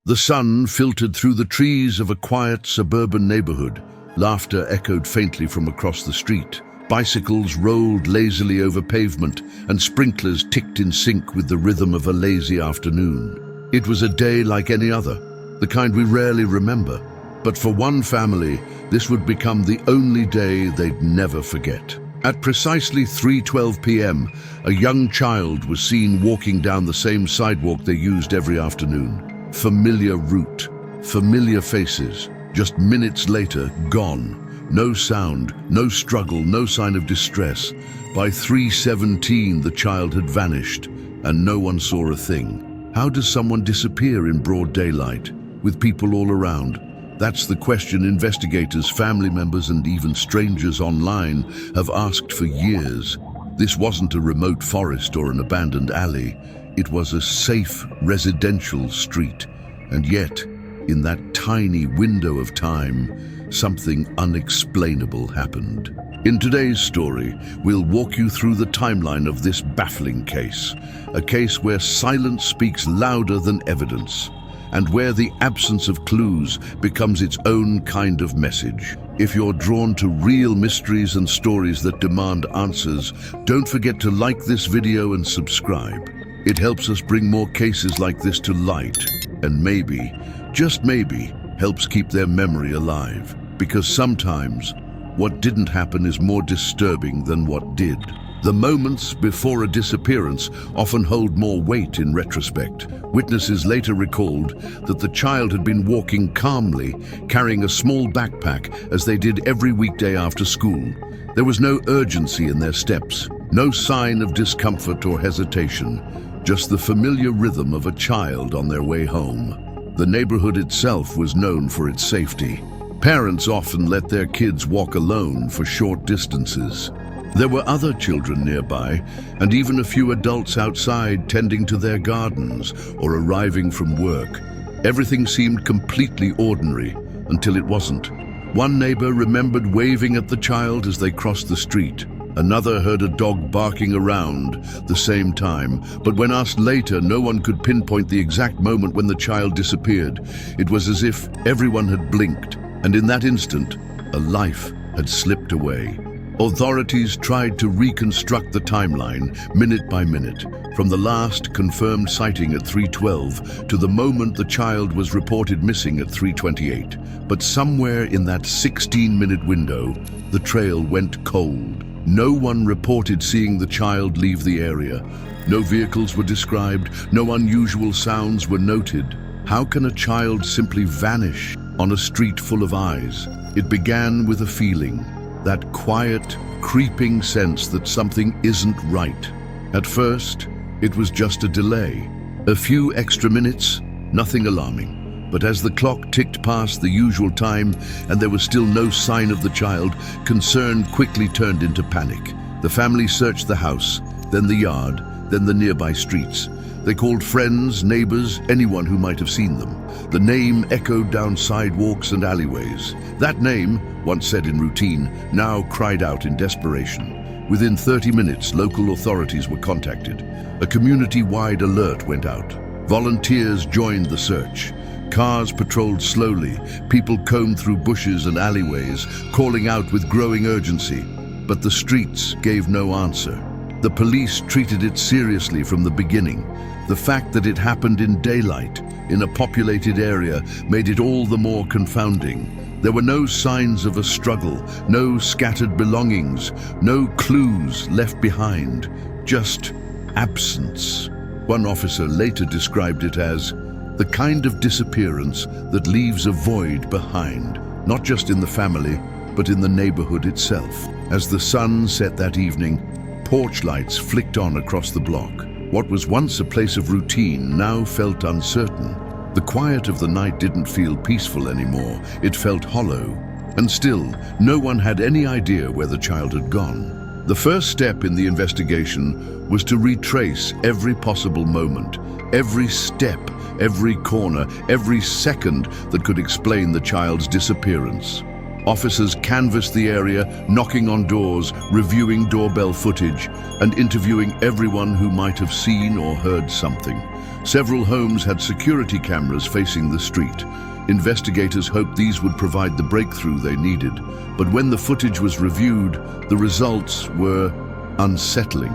The sun filtered through the trees of a quiet suburban neighborhood. Laughter echoed faintly from across the street. Bicycles rolled lazily over pavement, and sprinklers ticked in sync with the rhythm of a lazy afternoon. It was a day like any other, the kind we rarely remember. But for one family, this would become the only day they'd never forget. At precisely 3:12 p.m., a young child was seen walking down the same sidewalk they used every afternoon. Familiar route, familiar faces. Just minutes later, gone. No sound, no struggle, no sign of distress. By 3:17, the child had vanished, and no one saw a thing. How does someone disappear in broad daylight, with people all around? That's the question investigators, family members, and even strangers online have asked for years. This wasn't a remote forest or an abandoned alley. It was a safe residential street. And yet, in that tiny window of time, something unexplainable happened. In today's story, we'll walk you through the timeline of this baffling case. A case where silence speaks louder than evidence, and where the absence of clues becomes its own kind of message. If you're drawn to real mysteries and stories that demand answers, don't forget to like this video and subscribe. It helps us bring more cases like this to light, and maybe, just maybe, helps keep their memory alive. Because sometimes, what didn't happen is more disturbing than what did. The moments before a disappearance often hold more weight in retrospect. Witnesses later recalled that the child had been walking calmly, carrying a small backpack as they did every weekday after school. There was no urgency in their steps, no sign of discomfort or hesitation, just the familiar rhythm of a child on their way home. The neighborhood itself was known for its safety. Parents often let their kids walk alone for short distances. There were other children nearby, and even a few adults outside tending to their gardens or arriving from work. Everything seemed completely ordinary until it wasn't. One neighbor remembered waving at the child as they crossed the street. Another heard a dog barking around the same time, but when asked later, no one could pinpoint the exact moment when the child disappeared. It was as if everyone had blinked, and in that instant, a life had slipped away. Authorities tried to reconstruct the timeline, minute by minute, from the last confirmed sighting at 3:12 to the moment the child was reported missing at 3:28. But somewhere in that 16-minute window, the trail went cold. No one reported seeing the child leave the area. No vehicles were described, no unusual sounds were noted. How can a child simply vanish on a street full of eyes? It began with a feeling, that quiet, creeping sense that something isn't right. At first, it was just a delay. A few extra minutes, nothing alarming. But as the clock ticked past the usual time and there was still no sign of the child, concern quickly turned into panic. The family searched the house, then the yard, then the nearby streets. They called friends, neighbors, anyone who might have seen them. The name echoed down sidewalks and alleyways. That name, once said in routine, now cried out in desperation. Within 30 minutes, local authorities were contacted. A community-wide alert went out. Volunteers joined the search. Cars patrolled slowly. People combed through bushes and alleyways, calling out with growing urgency. But the streets gave no answer. The police treated it seriously from the beginning. The fact that it happened in daylight, in a populated area, made it all the more confounding. There were no signs of a struggle, no scattered belongings, no clues left behind, just absence. One officer later described it as the kind of disappearance that leaves a void behind, not just in the family, but in the neighborhood itself. As the sun set that evening, porch lights flicked on across the block. What was once a place of routine now felt uncertain. The quiet of the night didn't feel peaceful anymore. It felt hollow. And still, no one had any idea where the child had gone. The first step in the investigation was to retrace every possible moment, every step, every corner, every second that could explain the child's disappearance. Officers canvassed the area, knocking on doors, reviewing doorbell footage, and interviewing everyone who might have seen or heard something. Several homes had security cameras facing the street. Investigators hoped these would provide the breakthrough they needed, but when the footage was reviewed, the results were unsettling.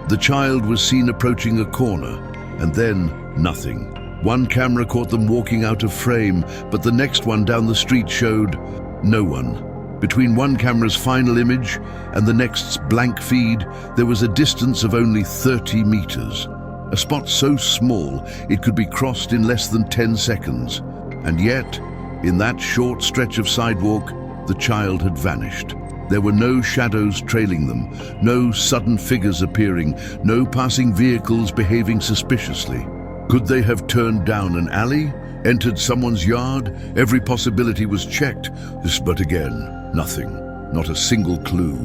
The child was seen approaching a corner, and then nothing. One camera caught them walking out of frame, but the next one down the street showed no one. Between one camera's final image and the next's blank feed, there was a distance of only 30 meters. A spot so small it could be crossed in less than 10 seconds. And yet, in that short stretch of sidewalk, the child had vanished. There were no shadows trailing them, no sudden figures appearing, no passing vehicles behaving suspiciously. Could they have turned down an alley, entered someone's yard? Every possibility was checked, but again, nothing. Not a single clue.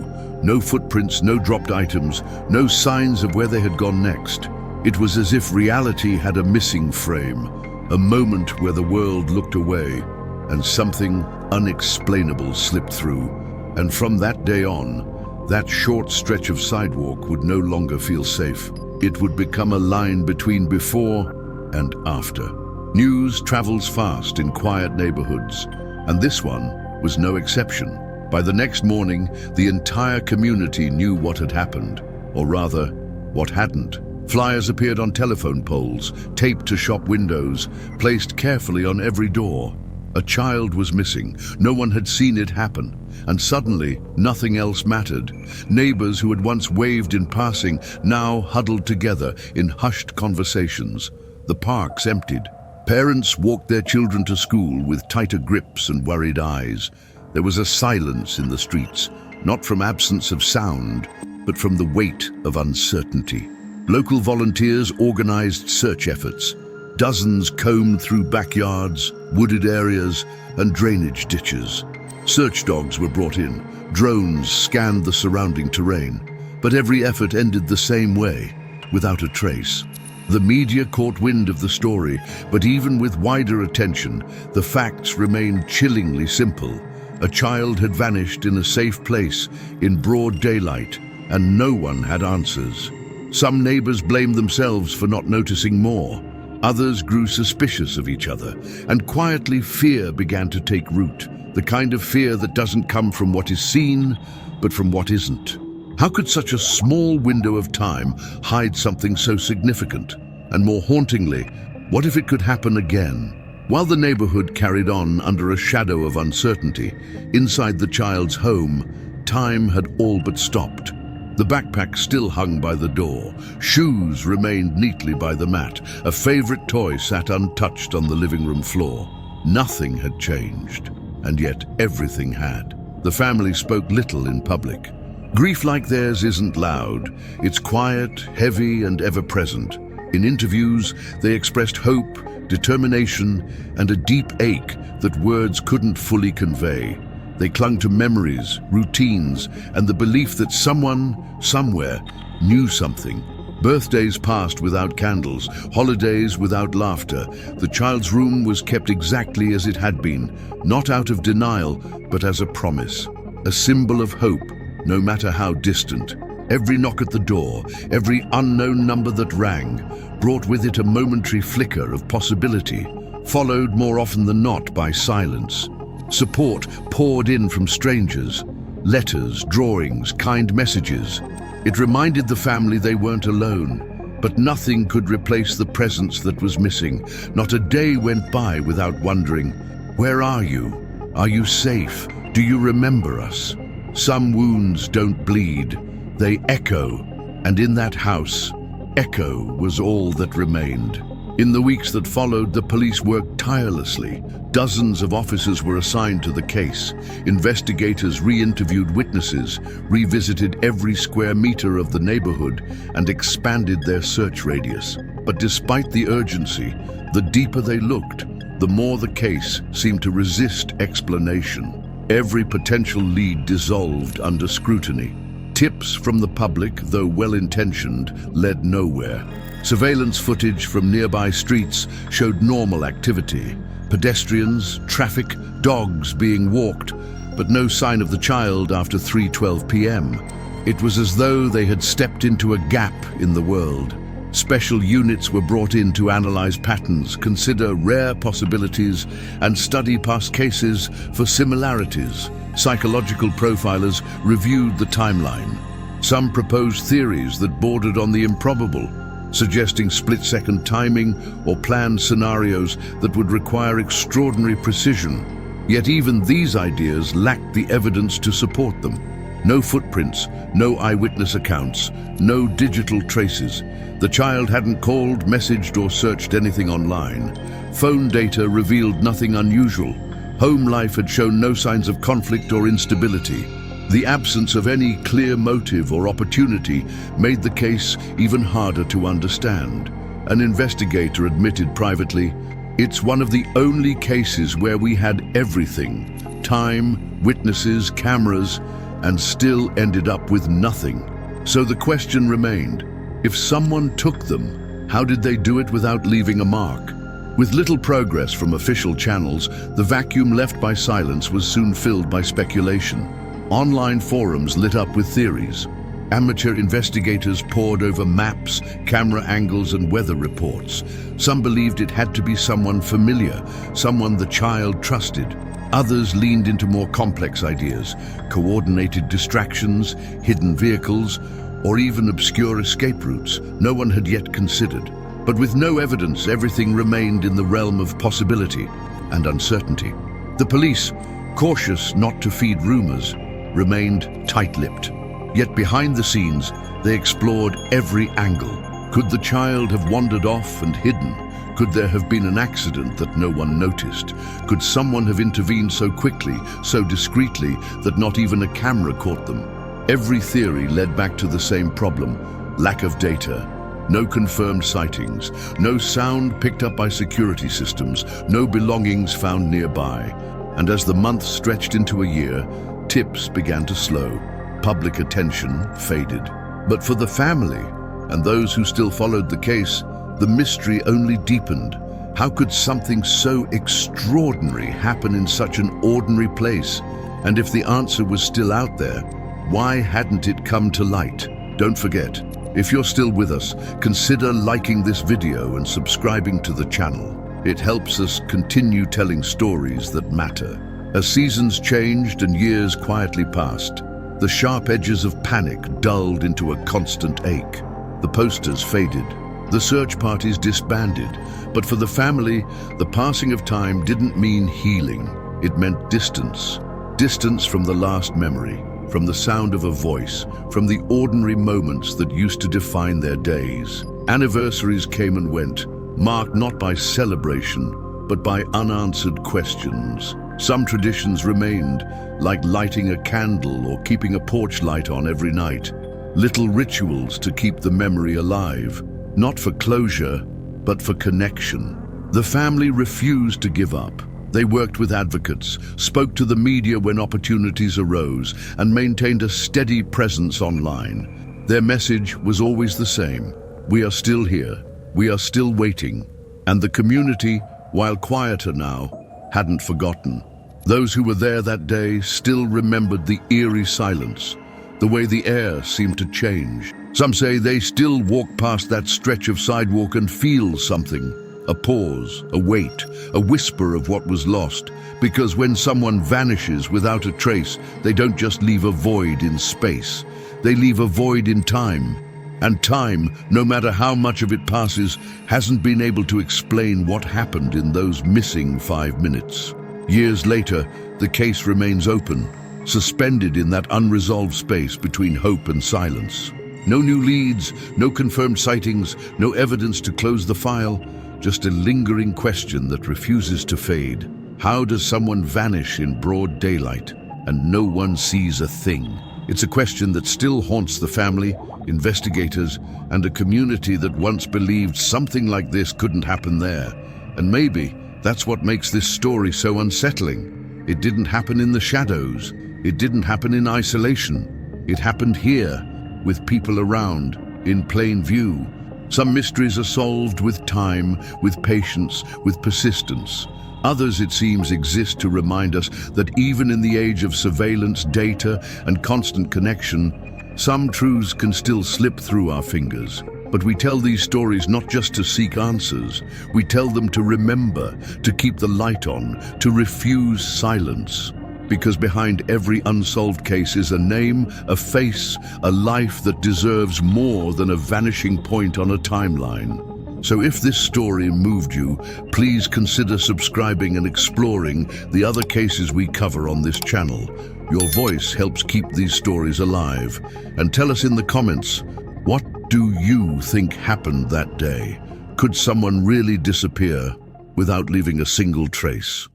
No footprints, no dropped items, no signs of where they had gone next. It was as if reality had a missing frame, a moment where the world looked away and something unexplainable slipped through. And from that day on, that short stretch of sidewalk would no longer feel safe. It would become a line between before and after. News travels fast in quiet neighborhoods, and this one was no exception. By the next morning, the entire community knew what had happened, or rather, what hadn't. Flyers appeared on telephone poles, taped to shop windows, placed carefully on every door. A child was missing. No one had seen it happen, and suddenly nothing else mattered. Neighbors who had once waved in passing now huddled together in hushed conversations. The parks emptied. Parents walked their children to school with tighter grips and worried eyes. There was a silence in the streets, not from absence of sound, but from the weight of uncertainty. Local volunteers organized search efforts. Dozens combed through backyards, wooded areas, and drainage ditches. Search dogs were brought in. Drones scanned the surrounding terrain. But every effort ended the same way, without a trace. The media caught wind of the story, but even with wider attention, the facts remained chillingly simple. A child had vanished in a safe place, in broad daylight, and no one had answers. Some neighbors blamed themselves for not noticing more. Others grew suspicious of each other, and quietly fear began to take root. The kind of fear that doesn't come from what is seen, but from what isn't. How could such a small window of time hide something so significant? And more hauntingly, what if it could happen again? While the neighborhood carried on under a shadow of uncertainty, inside the child's home, time had all but stopped. The backpack still hung by the door. Shoes remained neatly by the mat. A favorite toy sat untouched on the living room floor. Nothing had changed, and yet everything had. The family spoke little in public. Grief like theirs isn't loud. It's quiet, heavy, and ever-present. In interviews, they expressed hope, determination, and a deep ache that words couldn't fully convey. They clung to memories, routines, and the belief that someone, somewhere, knew something. Birthdays passed without candles, holidays without laughter. The child's room was kept exactly as it had been, not out of denial, but as a promise, a symbol of hope, no matter how distant. Every knock at the door, every unknown number that rang, brought with it a momentary flicker of possibility, followed more often than not by silence. Support poured in from strangers, letters, drawings, kind messages. It reminded the family they weren't alone, but nothing could replace the presence that was missing. Not a day went by without wondering, where are you? Are you safe? Do you remember us? Some wounds don't bleed, they echo, and in that house, echo was all that remained. In the weeks that followed, the police worked tirelessly. Dozens of officers were assigned to the case. Investigators re-interviewed witnesses, revisited every square meter of the neighborhood, and expanded their search radius. But despite the urgency, the deeper they looked, the more the case seemed to resist explanation. Every potential lead dissolved under scrutiny. Tips from the public, though well-intentioned, led nowhere. Surveillance footage from nearby streets showed normal activity. Pedestrians, traffic, dogs being walked, but no sign of the child after 3:12 p.m. It was as though they had stepped into a gap in the world. Special units were brought in to analyze patterns, consider rare possibilities, and study past cases for similarities. Psychological profilers reviewed the timeline. Some proposed theories that bordered on the improbable, suggesting split-second timing or planned scenarios that would require extraordinary precision. Yet even these ideas lacked the evidence to support them. No footprints, no eyewitness accounts, no digital traces. The child hadn't called, messaged, or searched anything online. Phone data revealed nothing unusual. Home life had shown no signs of conflict or instability. The absence of any clear motive or opportunity made the case even harder to understand. An investigator admitted privately, "It's one of the only cases where we had everything, time, witnesses, cameras, and still ended up with nothing." So the question remained, if someone took them, how did they do it without leaving a mark? With little progress from official channels, the vacuum left by silence was soon filled by speculation. Online forums lit up with theories. Amateur investigators pored over maps, camera angles, and weather reports. Some believed it had to be someone familiar, someone the child trusted. Others leaned into more complex ideas, coordinated distractions, hidden vehicles, or even obscure escape routes no one had yet considered. But with no evidence, everything remained in the realm of possibility and uncertainty. The police, cautious not to feed rumors, remained tight-lipped. Yet behind the scenes, they explored every angle. Could the child have wandered off and hidden? Could there have been an accident that no one noticed? Could someone have intervened so quickly, so discreetly, that not even a camera caught them? Every theory led back to the same problem: lack of data. No confirmed sightings, no sound picked up by security systems, no belongings found nearby. And as the months stretched into a year, tips began to slow. Public attention faded. But for the family and those who still followed the case, the mystery only deepened. How could something so extraordinary happen in such an ordinary place? And if the answer was still out there, why hadn't it come to light? Don't forget, if you're still with us, consider liking this video and subscribing to the channel. It helps us continue telling stories that matter. As seasons changed and years quietly passed, the sharp edges of panic dulled into a constant ache. The posters faded. The search parties disbanded. But for the family, the passing of time didn't mean healing. It meant distance. Distance from the last memory, from the sound of a voice, from the ordinary moments that used to define their days. Anniversaries came and went, marked not by celebration, but by unanswered questions. Some traditions remained, like lighting a candle or keeping a porch light on every night. Little rituals to keep the memory alive, not for closure, but for connection. The family refused to give up. They worked with advocates, spoke to the media when opportunities arose, and maintained a steady presence online. Their message was always the same: we are still here, we are still waiting. And the community, while quieter now, hadn't forgotten. Those who were there that day still remembered the eerie silence, the way the air seemed to change. Some say they still walk past that stretch of sidewalk and feel something. A pause, a wait, a whisper of what was lost. Because when someone vanishes without a trace, they don't just leave a void in space. They leave a void in time. And time, no matter how much of it passes, hasn't been able to explain what happened in those missing 5 minutes. Years later, the case remains open, suspended in that unresolved space between hope and silence. No new leads, no confirmed sightings, no evidence to close the file. Just a lingering question that refuses to fade. How does someone vanish in broad daylight and no one sees a thing? It's a question that still haunts the family, investigators, and a community that once believed something like this couldn't happen there. And maybe that's what makes this story so unsettling. It didn't happen in the shadows. It didn't happen in isolation. It happened here, with people around, in plain view. Some mysteries are solved with time, with patience, with persistence. Others, it seems, exist to remind us that even in the age of surveillance, data, and constant connection, some truths can still slip through our fingers. But we tell these stories not just to seek answers. We tell them to remember, to keep the light on, to refuse silence. Because behind every unsolved case is a name, a face, a life that deserves more than a vanishing point on a timeline. So if this story moved you, please consider subscribing and exploring the other cases we cover on this channel. Your voice helps keep these stories alive. And tell us in the comments, what do you think happened that day? Could someone really disappear without leaving a single trace?